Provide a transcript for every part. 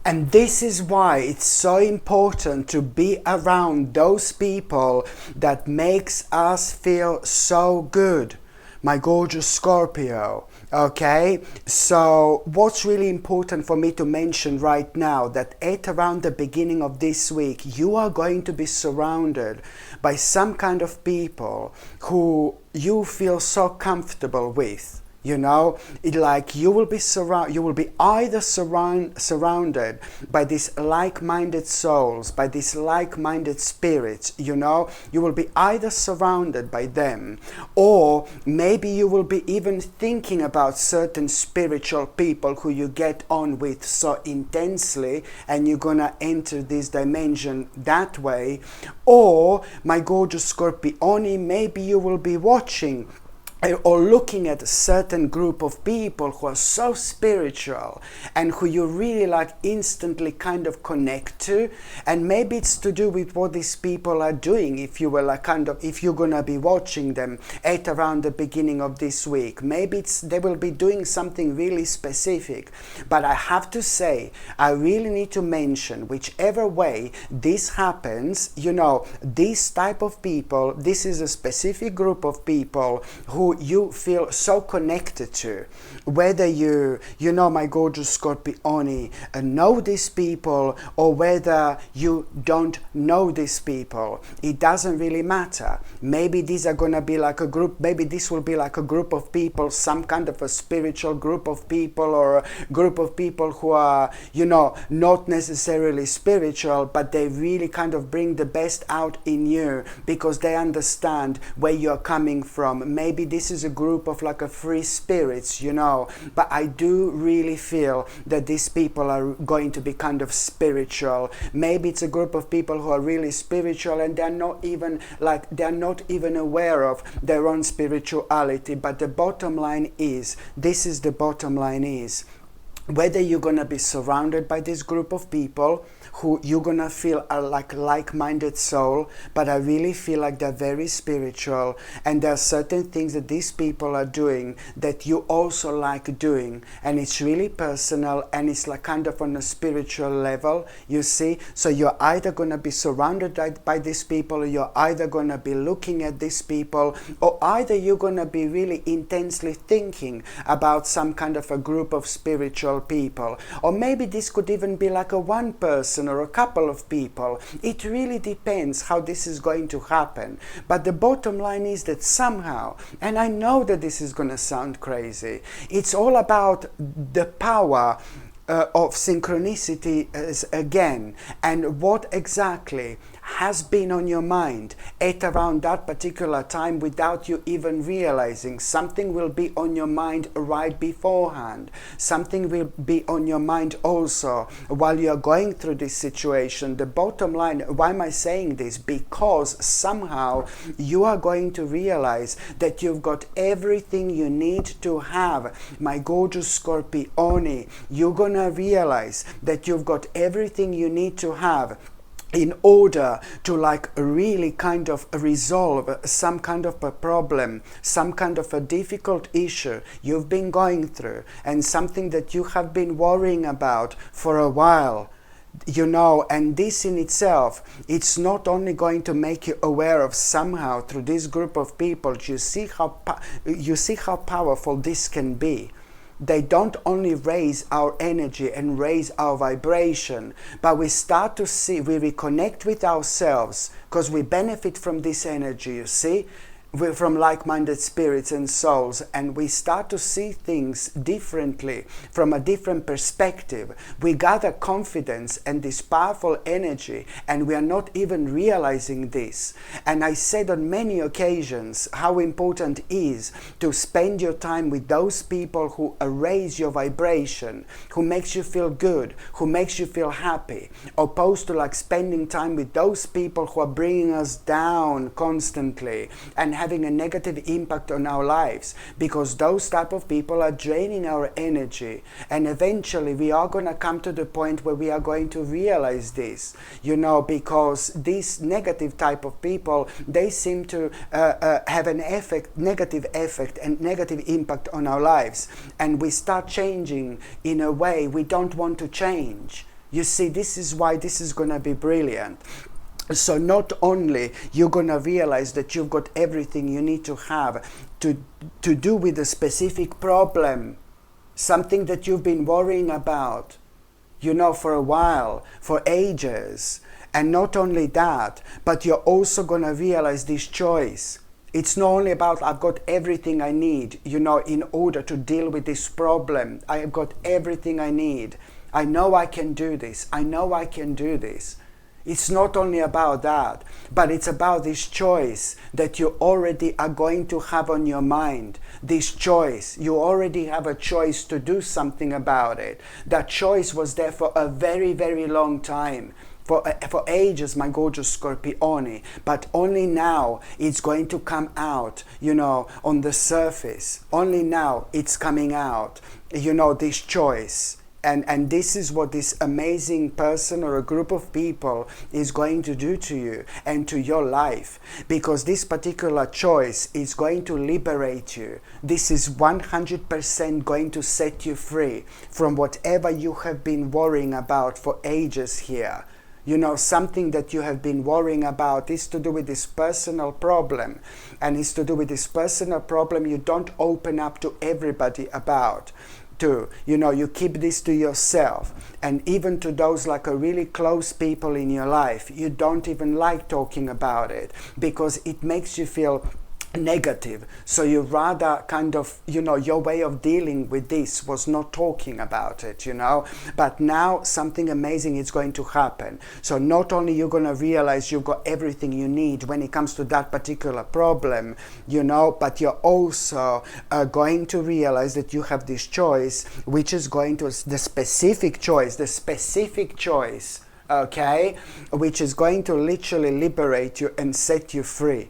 And this is why it's so important to be around those people that makes us feel so good. My gorgeous Scorpio. Okay, so what's really important for me to mention right now, that at around the beginning of this week, you are going to be surrounded by some kind of people who you feel so comfortable with. You know, like you will be either surrounded by these like-minded souls, by these like-minded spirits. You know, you will be either surrounded by them, or maybe you will be even thinking about certain spiritual people who you get on with so intensely, and you're gonna enter this dimension that way. Or, my gorgeous Scorpioni, maybe you will be watching or looking at a certain group of people who are so spiritual and who you really like instantly kind of connect to, and maybe it's to do with what these people are doing. If you were like if you're gonna be watching them at around the beginning of this week, maybe they will be doing something really specific. But I have to say, I really need to mention, whichever way this happens, you know, this type of people, this is a specific group of people who you feel so connected to. Whether you know, my gorgeous Scorpioni, know these people, or whether you don't know these people, it doesn't really matter. Maybe these are gonna be like a group, maybe this will be like a group of people, some kind of a spiritual group of people, or a group of people who are, you know, not necessarily spiritual, but they really kind of bring the best out in you because they understand where you're coming from. Maybe this is a group of like a free spirits, you know, but I do really feel that these people are going to be kind of spiritual. Maybe it's a group of people who are really spiritual and they're not even aware of their own spirituality. But the bottom line is, this is the bottom line is, whether you're going to be surrounded by this group of people who you're going to feel are like-minded soul, but I really feel like they're very spiritual, and there are certain things that these people are doing that you also like doing, and it's really personal, and it's like kind of on a spiritual level, you see. So you're either going to be surrounded by these people, or you're either going to be looking at these people, or either you're going to be really intensely thinking about some kind of a group of spiritual people. Or maybe this could even be like a one person or a couple of people. It really depends how this is going to happen. But the bottom line is that somehow, and I know that this is going to sound crazy, it's all about the power of synchronicity again, and what exactly has been on your mind at around that particular time without you even realizing. Something will be on your mind right beforehand. Something will be on your mind also while you're going through this situation. The bottom line, why am I saying this? Because somehow you are going to realize that you've got everything you need to have. My gorgeous Scorpioni, you're gonna realize that you've got everything you need to have in order to like really kind of resolve some kind of a problem, some kind of a difficult issue you've been going through, and something that you have been worrying about for a while. You know, and this in itself, it's not only going to make you aware of somehow through this group of people. You see how powerful this can be. They don't only raise our energy and raise our vibration, but we start to see, we reconnect with ourselves because we benefit from this energy, you see. We're from like-minded spirits and souls, and we start to see things differently, from a different perspective. We gather confidence and this powerful energy, and we are not even realizing this. And I said on many occasions how important it is to spend your time with those people who raise your vibration, who makes you feel good, who makes you feel happy, opposed to like spending time with those people who are bringing us down constantly and having a negative impact on our lives, because those type of people are draining our energy. And eventually we are going to come to the point where we are going to realize this, you know, because these negative type of people, they seem to have an negative effect and negative impact on our lives, and we start changing in a way we don't want to change. You see, this is why this is going to be brilliant. So not only you're going to realize that you've got everything you need to have to do with a specific problem, something that you've been worrying about, for a while, for ages. And not only that, but you're also going to realize this choice. It's not only about I've got everything I need, in order to deal with this problem. I've got everything I need. I know I can do this. I know I can do this. It's not only about that, but it's about this choice that you already are going to have on your mind. This choice, you already have a choice to do something about it. That choice was there for a very, very long time. For ages, my gorgeous Scorpione, but only now it's going to come out, on the surface. Only now it's coming out, this choice. And this is what this amazing person or a group of people is going to do to you and to your life. Because this particular choice is going to liberate you. This is 100% going to set you free from whatever you have been worrying about for ages here. Something that you have been worrying about is to do with this personal problem. And it's to do with this personal problem you don't open up to everybody about. You keep this to yourself, and even to those like a really close people in your life, you don't even like talking about it because it makes you feel negative. So you rather kind of, your way of dealing with this was not talking about it, but now something amazing is going to happen. So not only you're going to realize you've got everything you need when it comes to that particular problem, but you're also going to realize that you have this choice, which is going to, the specific choice, okay, which is going to literally liberate you and set you free.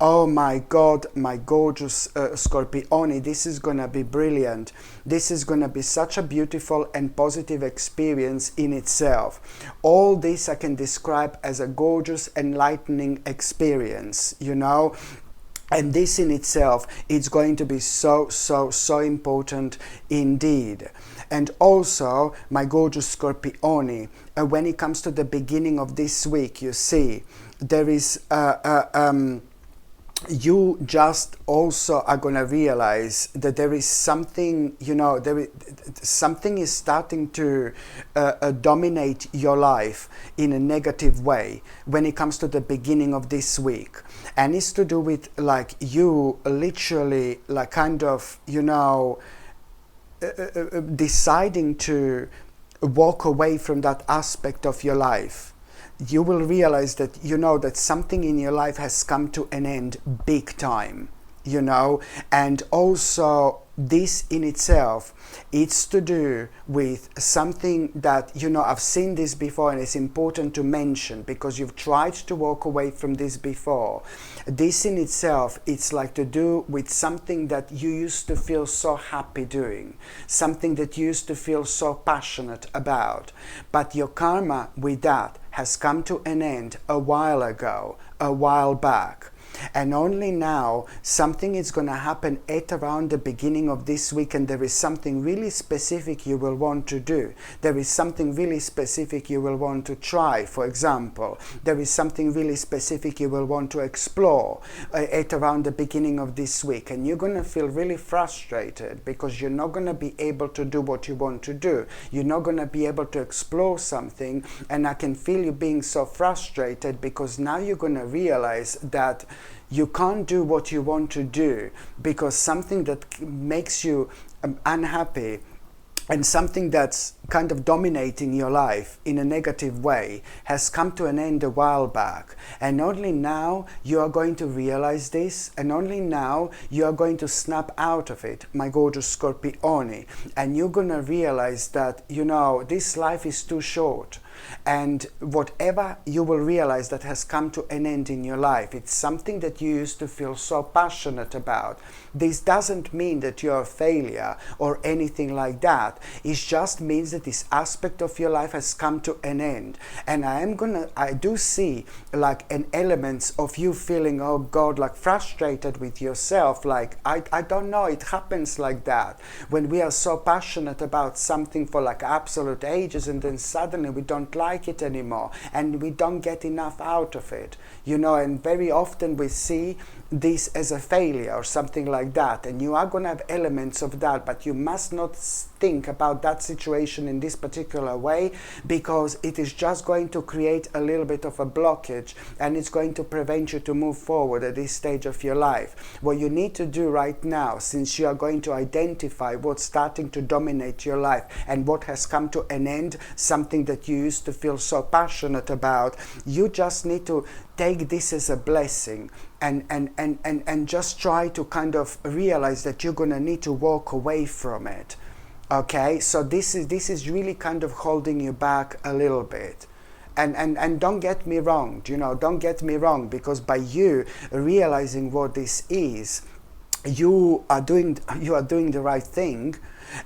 Oh my God, my gorgeous Scorpione, this is going to be brilliant. This is going to be such a beautiful and positive experience in itself. All this I can describe as a gorgeous, enlightening experience, And this in itself, it's going to be so, so, so important indeed. And also, my gorgeous Scorpione, when it comes to the beginning of this week, you see, there is you just also are going to realize that there is something, something is starting to dominate your life in a negative way when it comes to the beginning of this week. And it's to do with like you literally like kind of, deciding to walk away from that aspect of your life. You will realize that that something in your life has come to an end big time, and also this in itself, it's to do with something that, I've seen this before, and it's important to mention because you've tried to walk away from this before. This in itself, it's like to do with something that you used to feel so happy doing, something that you used to feel so passionate about, but your karma with that has come to an end a while ago, a while back. And only now something is going to happen at around the beginning of this week, and there is something really specific you will want to do. There is something really specific you will want to try, for example. There is something really specific you will want to explore at around the beginning of this week, and you're going to feel really frustrated because you're not going to be able to do what you want to do. You're not going to be able to explore something, and I can feel you being so frustrated because now you're going to realize that you can't do what you want to do because something that makes you unhappy and something that's kind of dominating your life in a negative way has come to an end a while back. And only now you are going to realize this, and only now you are going to snap out of it, my gorgeous Scorpione. And you're going to realize that, this life is too short. And whatever you will realize that has come to an end in your life, it's something that you used to feel so passionate about. This doesn't mean that you're a failure or anything like that. It just means that this aspect of your life has come to an end. And I do see like an elements of you feeling, oh God, like frustrated with yourself, like I don't know, it happens like that when we are so passionate about something for like absolute ages, and then suddenly we don't like it anymore and we don't get enough out of it, you know. And very often we see this as a failure or something like that, and you are going to have elements of that, but you must not think about that situation in this particular way, because it is just going to create a little bit of a blockage, and it's going to prevent you to move forward at this stage of your life. What you need to do right now, since you are going to identify what's starting to dominate your life and what has come to an end, something that you used to feel so passionate about, you just need to take this as a blessing and just try to kind of realize that you're going to need to walk away from it. Okay, so this is really kind of holding you back a little bit. And don't get me wrong, you know, don't get me wrong, because by you realizing what this is, you are doing the right thing.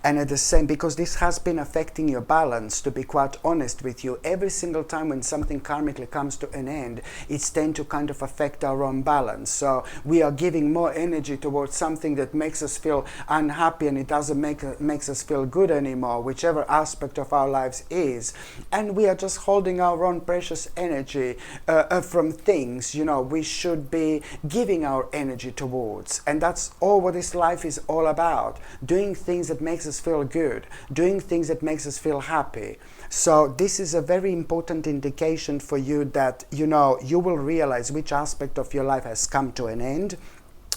And at the same, because this has been affecting your balance, to be quite honest with you, every single time when something karmically comes to an end, it's tend to kind of affect our own balance. So we are giving more energy towards something that makes us feel unhappy, and it doesn't makes us feel good anymore, whichever aspect of our lives is. And we are just holding our own precious energy from things, you know, we should be giving our energy towards. And that's all what this life is all about. Doing things that makes us feel good, doing things that makes us feel happy. So this is a very important indication for you that, you know, you will realize which aspect of your life has come to an end,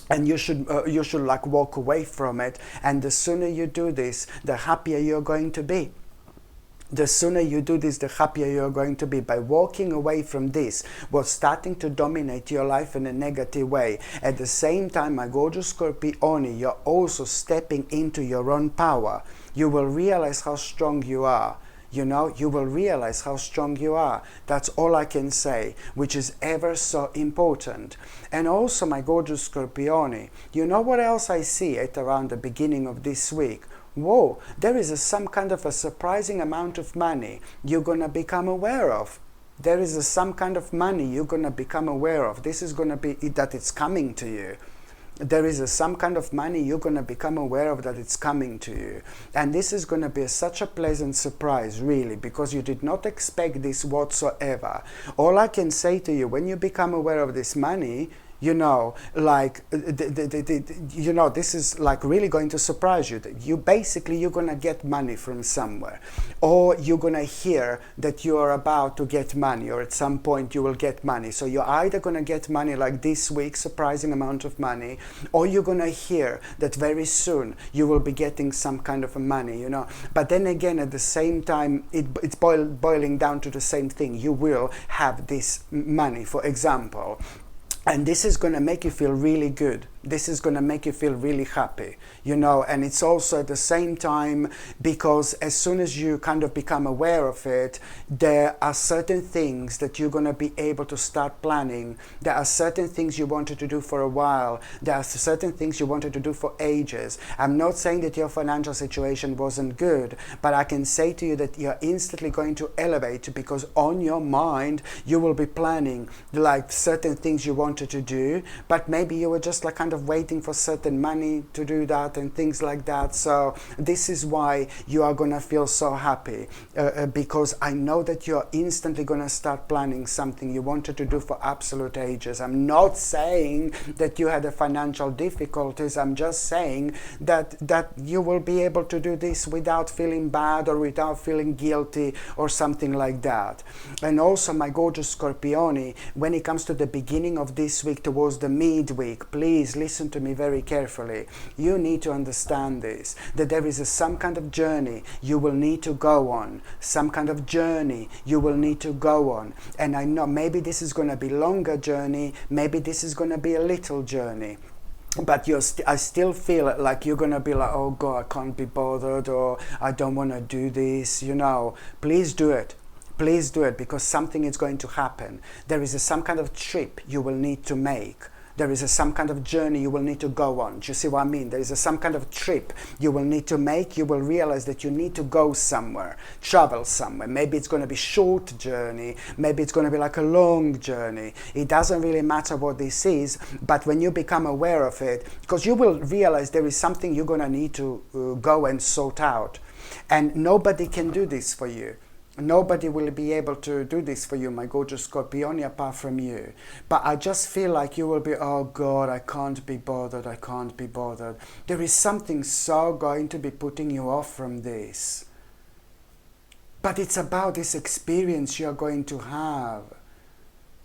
and you should like walk away from it. And the sooner you do this, the happier you're going to be. The sooner you do this, the happier you're going to be. By walking away from this, what's starting to dominate your life in a negative way. At the same time, my gorgeous Scorpione, you're also stepping into your own power. You will realize how strong you are. You know, you will realize how strong you are. That's all I can say, which is ever so important. And also, my gorgeous Scorpione, you know what else I see at around the beginning of this week? Whoa, there is some kind of a surprising amount of money you're going to become aware of. There is some kind of money you're going to become aware of. This is going to be that it's coming to you. There is some kind of money you're going to become aware of that it's coming to you. And this is going to be such a pleasant surprise, really, because you did not expect this whatsoever. All I can say to you, when you become aware of this money, you know, like, you know, this is like really going to surprise you. You're going to get money from somewhere, or you're going to hear that you are about to get money, or at some point you will get money. So you're either going to get money like this week, surprising amount of money, or you're going to hear that very soon you will be getting some kind of money, you know. But then again, at the same time, it's boiling down to the same thing. You will have this money, for example. And this is going to make you feel really good. This is going to make you feel really happy, you know. And it's also at the same time, because as soon as you kind of become aware of it, there are certain things that you're going to be able to start planning. There are certain things you wanted to do for a while. There are certain things you wanted to do for ages. I'm not saying that your financial situation wasn't good, but I can say to you that you're instantly going to elevate, because on your mind you will be planning like certain things you wanted to do, but maybe you were just like kind of waiting for certain money to do that and things like that. So this is why you are going to feel so happy, because I know that you're instantly going to start planning something you wanted to do for absolute ages. I'm not saying that you had a financial difficulties. I'm just saying that you will be able to do this without feeling bad or without feeling guilty or something like that. And also, my gorgeous Scorpione, when it comes to the beginning of this week towards the midweek, please listen to me very carefully. You need to understand this, that there is some kind of journey you will need to go on, some kind of journey you will need to go on. And I know maybe this is going to be longer journey, maybe this is going to be a little journey, but I still feel like you're going to be like, oh God, I can't be bothered, or I don't want to do this, you know. Please do it. Please do it, because something is going to happen. There is some kind of trip you will need to make. There is some kind of journey you will need to go on. Do you see what I mean? There is some kind of trip you will need to make. You will realize that you need to go somewhere, travel somewhere. Maybe it's going to be short journey. Maybe it's going to be like a long journey. It doesn't really matter what this is, but when you become aware of it, because you will realize there is something you're going to need to go and sort out. And nobody can do this for you. Nobody will be able to do this for you, my gorgeous Scorpione, apart from you. But I just feel like you will be, oh God, I can't be bothered, I can't be bothered. There is something so going to be putting you off from this. But it's about this experience you're going to have.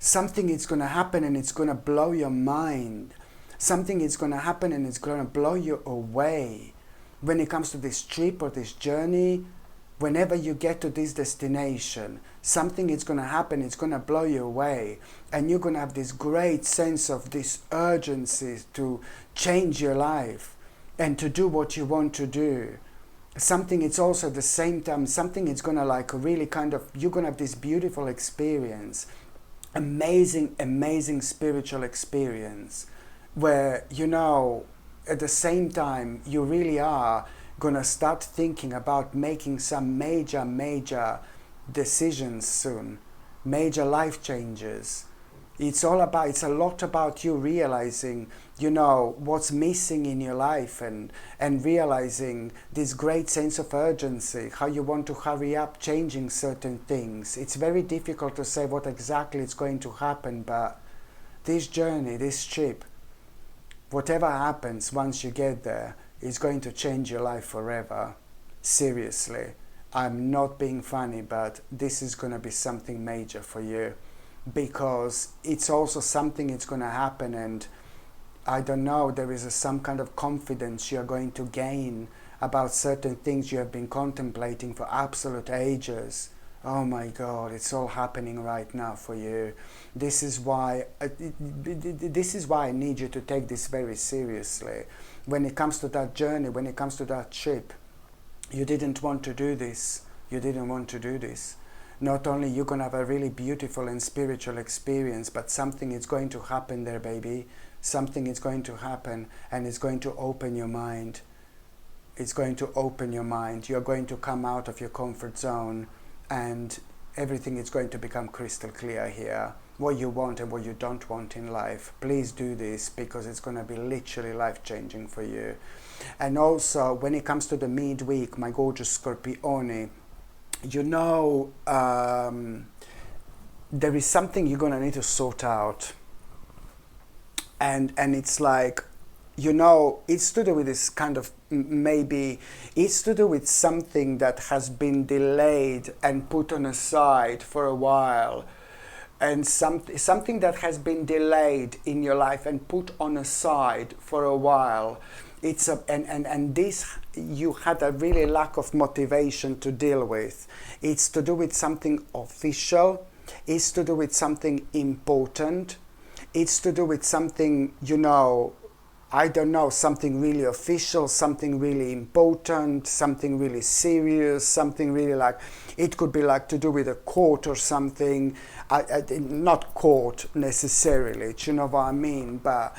Something is going to happen and it's going to blow your mind. Something is going to happen and it's going to blow you away. When it comes to this trip or this journey, whenever you get to this destination, something is going to happen, it's going to blow you away. And you're going to have this great sense of this urgency to change your life and to do what you want to do. Something, it's also at the same time, something is going to like really kind of, you're going to have this beautiful experience. Amazing, amazing spiritual experience. Where, you know, at the same time, you really are gonna start thinking about making some major decisions soon, major life changes. It's a lot about you realizing, you know, what's missing in your life and realizing this great sense of urgency, how you want to hurry up changing certain things. It's very difficult to say what exactly is going to happen, but this journey, this trip, whatever happens once you get there, is going to change your life forever. Seriously. I'm not being funny, but this is going to be something major for you. Because it's also something that's going to happen, and I don't know, there is some kind of confidence you're going to gain about certain things you have been contemplating for absolute ages. Oh my God, it's all happening right now for you. This is why I need you to take this very seriously. When it comes to that journey, when it comes to that trip, you didn't want to do this. You didn't want to do this. Not only you're going to have a really beautiful and spiritual experience, but something is going to happen there, baby. Something is going to happen, and it's going to open your mind. It's going to open your mind. You're going to come out of your comfort zone, and everything is going to become crystal clear here. What you want and what you don't want in life. Please do this, because it's going to be literally life-changing for you. And also, when it comes to the midweek, my gorgeous Scorpione, you know, there is something you're going to need to sort out. And it's like, you know, it's to do with this kind of, maybe it's to do with something that has been delayed and put on a side for a while. And something that has been delayed in your life and put on a side for a while. And this you had a really lack of motivation to deal with. It's to do with something official. It's to do with something important. It's to do with something, you know, I don't know, something really official, something really important, something really serious, something really like, it could be like to do with a court or something, not court necessarily, do you know what I mean, but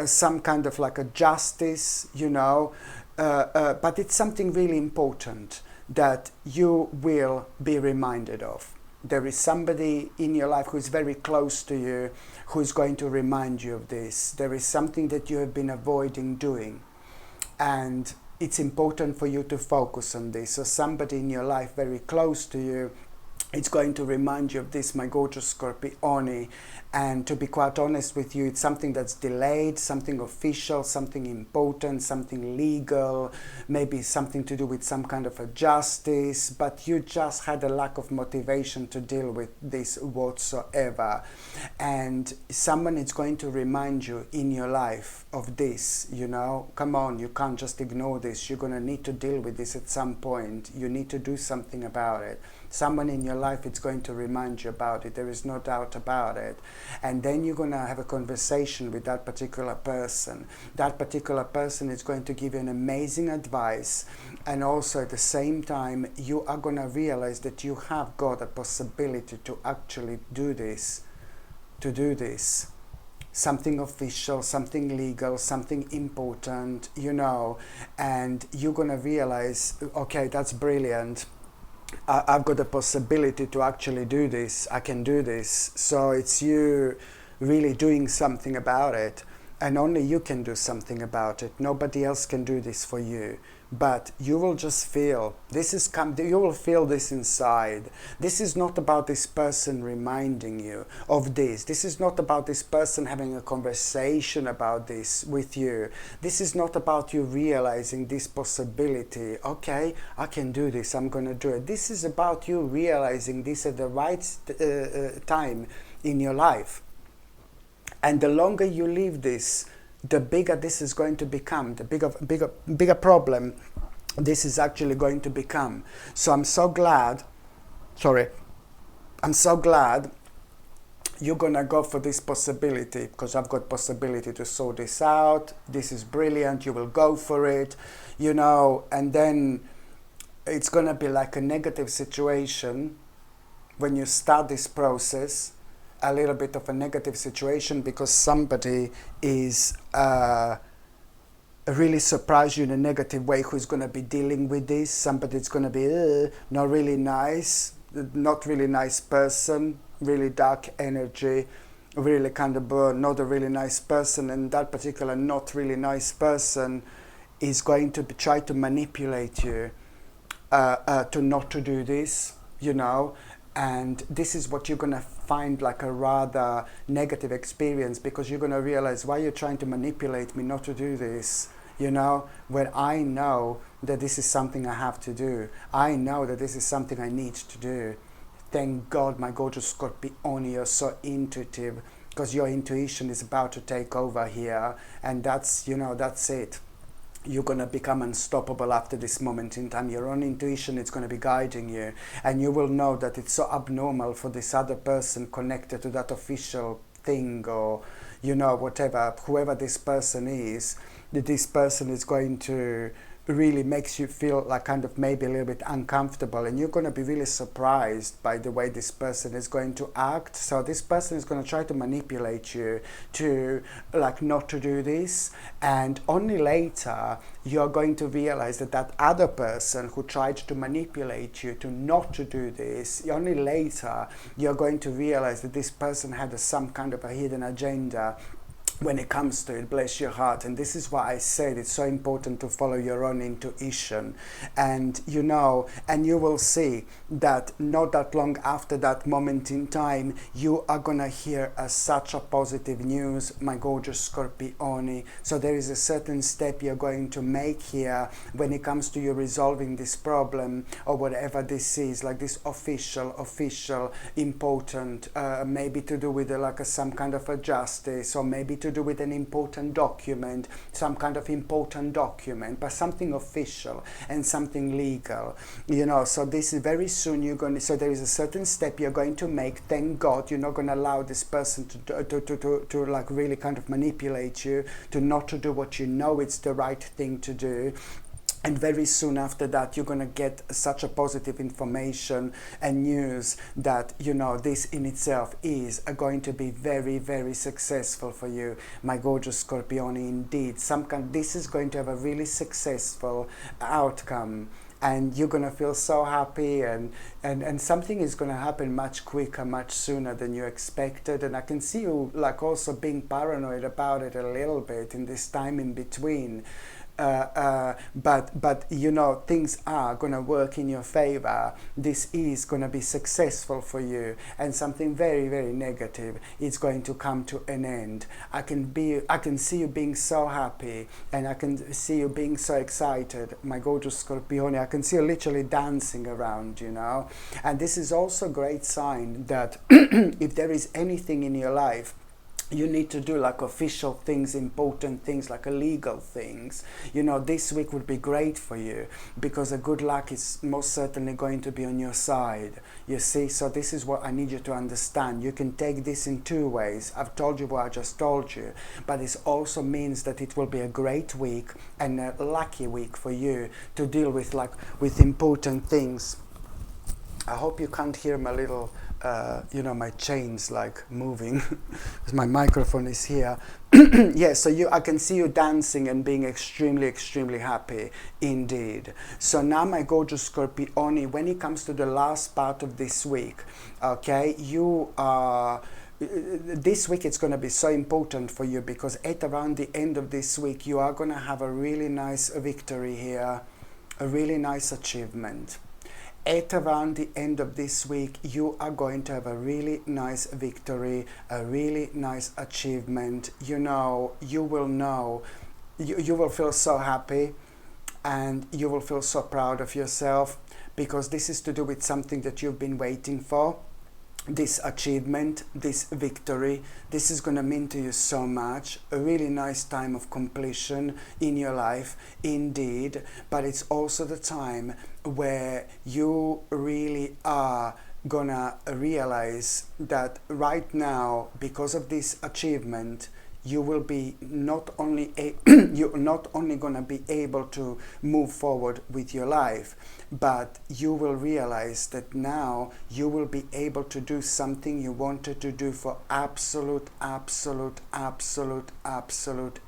some kind of like a justice, you know, but it's something really important that you will be reminded of. There is somebody in your life who is very close to you who is going to remind you of this. There is something that you have been avoiding doing, and it's important for you to focus on this. So somebody in your life very close to you, it's going to remind you of this, my gorgeous Scorpione. And to be quite honest with you, it's something that's delayed, something official, something important, something legal, maybe something to do with some kind of a justice, but you just had a lack of motivation to deal with this whatsoever. And someone is going to remind you in your life of this, you know. Come on, you can't just ignore this. You're going to need to deal with this at some point. You need to do something about it. Someone in your life is going to remind you about it. There is no doubt about it. And then you're going to have a conversation with that particular person. That particular person is going to give you an amazing advice. And also at the same time, you are going to realize that you have got a possibility to actually do this. To do this. Something official, something legal, something important, you know, and you're going to realize, okay, that's brilliant. I've got the possibility to actually do this. I can do this. So it's you really doing something about it. And only you can do something about it. Nobody else can do this for you. But you will just feel, you will feel this inside. This is not about this person reminding you of this. This is not about this person having a conversation about this with you. This is not about you realizing this possibility. Okay, I can do this, I'm going to do it. This is about you realizing this at the right time in your life. And the longer you leave this, the bigger this is going to become, the bigger problem this is actually going to become. So I'm so glad you're gonna go for this possibility, because I've got possibility to sort this out. This is brilliant, you will go for it, you know, and then it's gonna be like a negative situation when you start this process. A little bit of a negative situation because somebody is really surprise you in a negative way who's going to be dealing with this. Somebody's going to be not really nice person, really dark energy, really kind of not a really nice person, and that particular not really nice person is going to try to manipulate you to not to do this, you know. And this is what you're going to find like a rather negative experience, because you're going to realize, why you're trying to manipulate me not to do this, you know, when I know that this is something I have to do. I know that this is something I need to do. Thank God, my gorgeous Scorpio, you're so intuitive, because your intuition is about to take over here, and that's, you know, that's it. You're going to become unstoppable after this moment in time. Your own intuition is going to be guiding you, and you will know that it's so abnormal for this other person connected to that official thing, or, you know, whatever, whoever this person is, that this person is going to really makes you feel like kind of maybe a little bit uncomfortable, and you're going to be really surprised by the way this person is going to act. So this person is going to try to manipulate you to like not to do this, and only later you're going to realize that that other person who tried to manipulate you to not to do this, only later you're going to realize that this person had some kind of a hidden agenda when it comes to it. Bless your heart. And this is why I said it's so important to follow your own intuition. And you know, and you will see that not that long after that moment in time, you are gonna hear such a positive news, my gorgeous Scorpione. So there is a certain step you're going to make here when it comes to you resolving this problem, or whatever this is, like this official, important, maybe to do with like some kind of a justice, or maybe to do with an important document, some kind of important document, but something official and something legal, you know. So this is very soon you're going to, so there is a certain step you're going to make. Thank God you're not going to allow this person to like really kind of manipulate you to not to do what you know it's the right thing to do. And very soon after that, you're going to get such a positive information and news that, you know, this in itself is going to be very, very successful for you, my gorgeous Scorpione. Indeed, this is going to have a really successful outcome. And you're going to feel so happy, and something is going to happen much quicker, much sooner than you expected. And I can see you like also being paranoid about it a little bit in this time in between. But you know, things are going to work in your favor. This is going to be successful for you, and something very, very negative is going to come to an end. I can see you being so happy, and I can see you being so excited, my gorgeous Scorpione. I can see you literally dancing around, you know. And this is also a great sign that if there is anything in your life you need to do like official things, important things, like illegal things. You know, this week would be great for you because a good luck is most certainly going to be on your side. You see, so this is what I need you to understand. You can take this in two ways. I've told you what I just told you, but this also means that it will be a great week and a lucky week for you to deal with, like, with important things. I hope you can't hear my little you know, my chains like moving because my microphone is here. Yeah, so I can see you dancing and being extremely happy indeed. So now, my gorgeous Scorpione, when it comes to the last part of this week, okay, you are this week it's going to be so important for you because at around the end of this week you are going to have a really nice victory here, a really nice achievement. At around the end of this week, you are going to have a really nice victory, a really nice achievement. You know, you will feel so happy and you will feel so proud of yourself because this is to do with something that you've been waiting for. This achievement, this victory, this is going to mean to you so much. A really nice time of completion in your life, indeed. But it's also the time where you really are gonna realize that right now, because of this achievement, you will be not only you're not only going to be able to move forward with your life, but you will realize that now you will be able to do something you wanted to do for absolute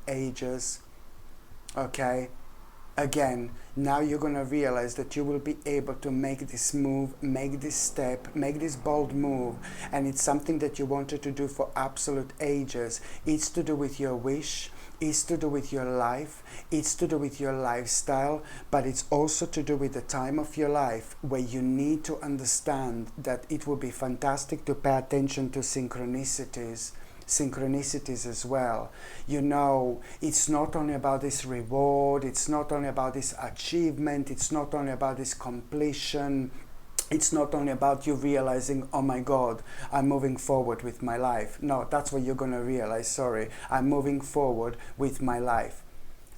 ages. Okay? Again, now you're going to realize that you will be able to make this move, make this step, make this bold move, and it's something that you wanted to do for absolute ages. It's to do with your wish, it's to do with your life, it's to do with your lifestyle, but it's also to do with the time of your life where you need to understand that it will be fantastic to pay attention to synchronicities as well. You know, it's not only about this reward, it's not only about this achievement, it's not only about this completion, it's not only about you realizing, oh my God, I'm moving forward with my life. No, that's what you're going to realize, sorry, I'm moving forward with my life.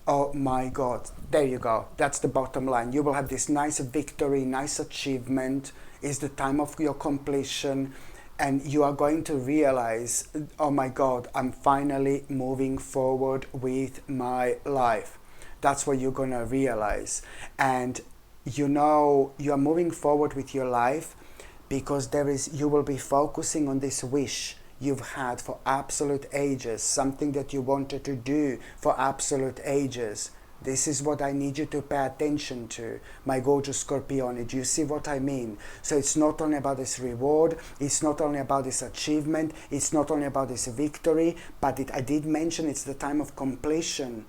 Oh my God, there you go, that's the bottom line. You will have this nice victory, nice achievement, is the time of your completion. And you are going to realize, oh my God, I'm finally moving forward with my life. That's what you're going to realize. And you know, you're moving forward with your life because you will be focusing on this wish you've had for absolute ages, something that you wanted to do for absolute ages. This is what I need you to pay attention to, my gorgeous Scorpione. Do you see what I mean? So it's not only about this reward, it's not only about this achievement, it's not only about this victory, but I did mention it's the time of completion.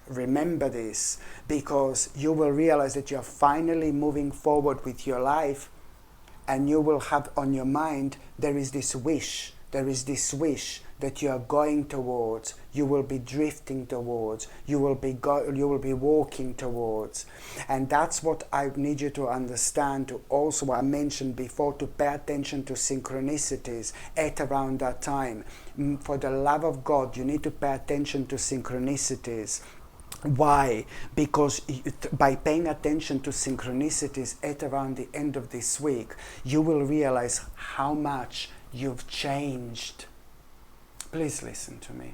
Remember this, because you will realize that you're finally moving forward with your life, and you will have on your mind, there is this wish that you are going towards, you will be drifting towards, you will be walking towards. And that's what I need you to understand, to also, what I mentioned before, to pay attention to synchronicities at around that time. For the love of God, you need to pay attention to synchronicities. Why? Because by paying attention to synchronicities at around the end of this week, you will realize how much you've changed. Please listen to me.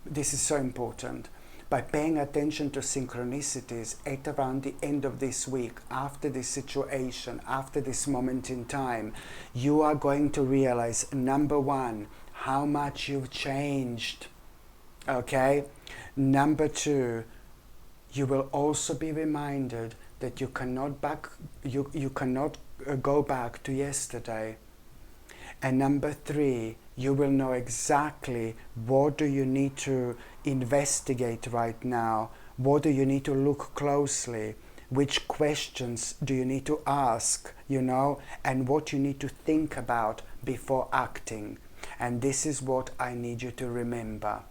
This is so important. By paying attention to synchronicities at around the end of this week, after this situation, after this moment in time, you are going to realize, number one, how much you've changed. Okay? Number two, you will also be reminded that you cannot go back to yesterday. And number three, you will know exactly what do you need to investigate right now, what do you need to look closely, which questions do you need to ask, you know, and what you need to think about before acting. And this is what I need you to remember.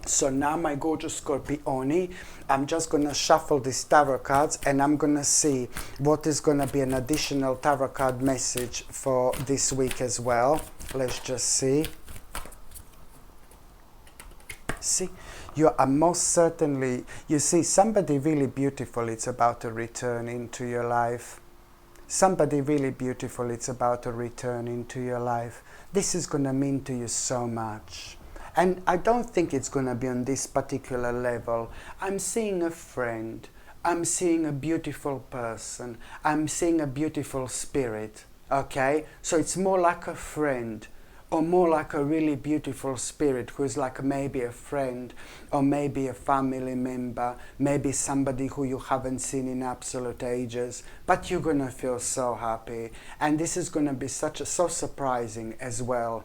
So now, my gorgeous Scorpione, I'm just going to shuffle these tarot cards and I'm going to see what is going to be an additional tarot card message for this week as well. Let's just see. See, you are most certainly, you see, somebody really beautiful, it's about to return into your life. Somebody really beautiful, it's about to return into your life. This is going to mean to you so much. And I don't think it's going to be on this particular level. I'm seeing a friend. I'm seeing a beautiful person. I'm seeing a beautiful spirit. Okay? So it's more like a friend, or more like a really beautiful spirit who is like maybe a friend, or maybe a family member, maybe somebody who you haven't seen in absolute ages, but you're gonna feel so happy. And this is gonna be so surprising as well.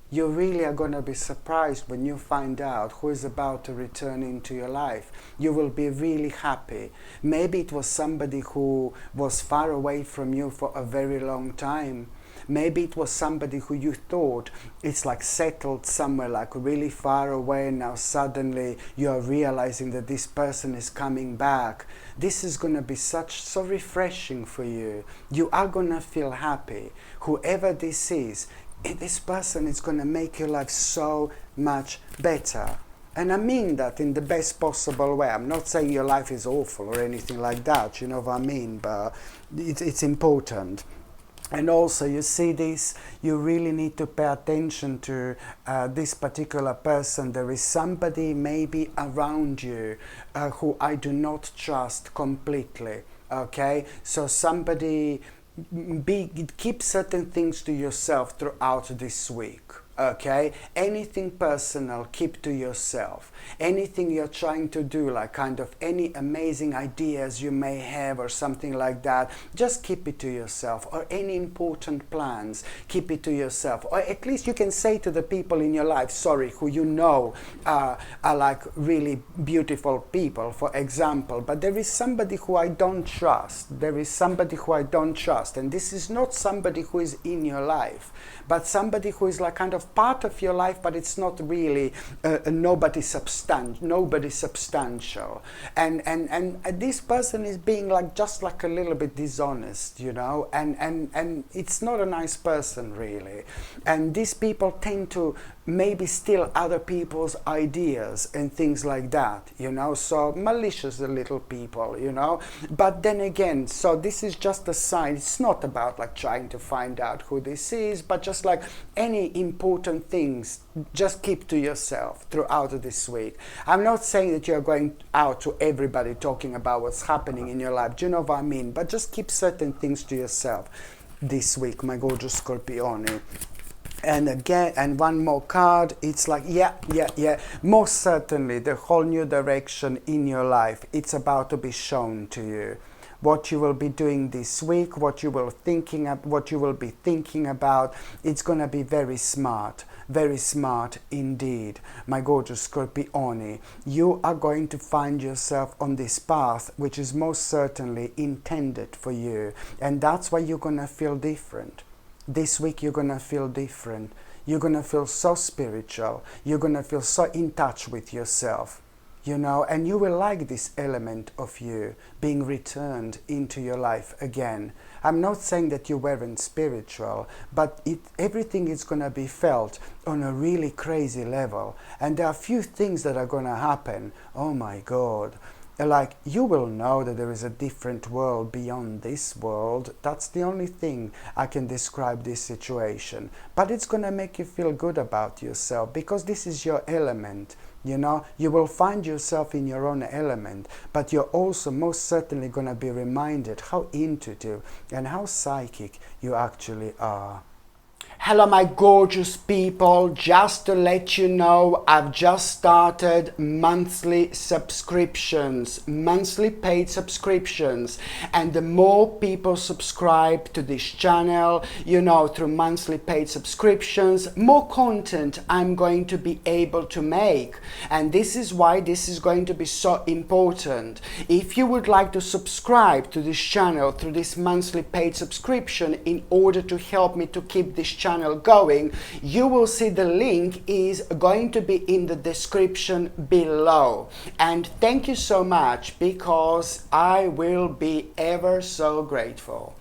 You really are going to be surprised when you find out who is about to return into your life. You will be really happy. Maybe it was somebody who was far away from you for a very long time. Maybe it was somebody who you thought it's like settled somewhere, like really far away. Now suddenly you are realizing that this person is coming back. This is going to be so refreshing for you. You are going to feel happy. Whoever this is, this person is going to make your life so much better. And I mean that in the best possible way. I'm not saying your life is awful or anything like that, you know what I mean, but it's important. And also, you see this, you really need to pay attention to this particular person. There is somebody maybe around you who I do not trust completely, okay? So somebody, keep certain things to yourself throughout this week. Okay, anything personal, keep to yourself. Anything you're trying to do, like kind of any amazing ideas you may have or something like that, just keep it to yourself. Or any important plans, keep it to yourself. Or at least you can say to the people in your life, sorry, who you know are like really beautiful people, for example, but there is somebody who I don't trust. There is somebody who I don't trust. And this is not somebody who is in your life, but somebody who is like kind of part of your life, but it's not really nobody substantial. And this person is being like just like a little bit dishonest, you know, and it's not a nice person really. And these people tend to maybe steal other people's ideas and things like that, you know, so malicious little people, you know. But then again, so this is just a sign. It's not about like trying to find out who this is, but just like any important things, just keep to yourself throughout this week. I'm not saying that you're going out to everybody talking about what's happening in your life, do you know what I mean? But just keep certain things to yourself this week, my gorgeous Scorpione. And again, and one more card, it's like, yeah, most certainly the whole new direction in your life, it's about to be shown to you. What you will be doing this week, what you will be thinking about, it's going to be very smart indeed, my gorgeous Scorpione. You are going to find yourself on this path, which is most certainly intended for you, and that's why you're going to feel different. This week you're going to feel different. You're going to feel so spiritual. You're going to feel so in touch with yourself, you know, and you will like this element of you being returned into your life again. I'm not saying that you weren't spiritual, but everything is going to be felt on a really crazy level. And there are a few things that are going to happen. Oh my God. Like, you will know that there is a different world beyond this world. That's the only thing I can describe this situation. But it's going to make you feel good about yourself, because this is your element. You know, you will find yourself in your own element, but you're also most certainly going to be reminded how intuitive and how psychic you actually are. Hello my gorgeous people, just to let you know, I've just started monthly subscriptions, monthly paid subscriptions, and the more people subscribe to this channel, you know, through monthly paid subscriptions, more content I'm going to be able to make. And this is why this is going to be so important. If you would like to subscribe to this channel through this monthly paid subscription in order to help me to keep this channel going, you will see the link is going to be in the description below. And thank you so much, because I will be ever so grateful.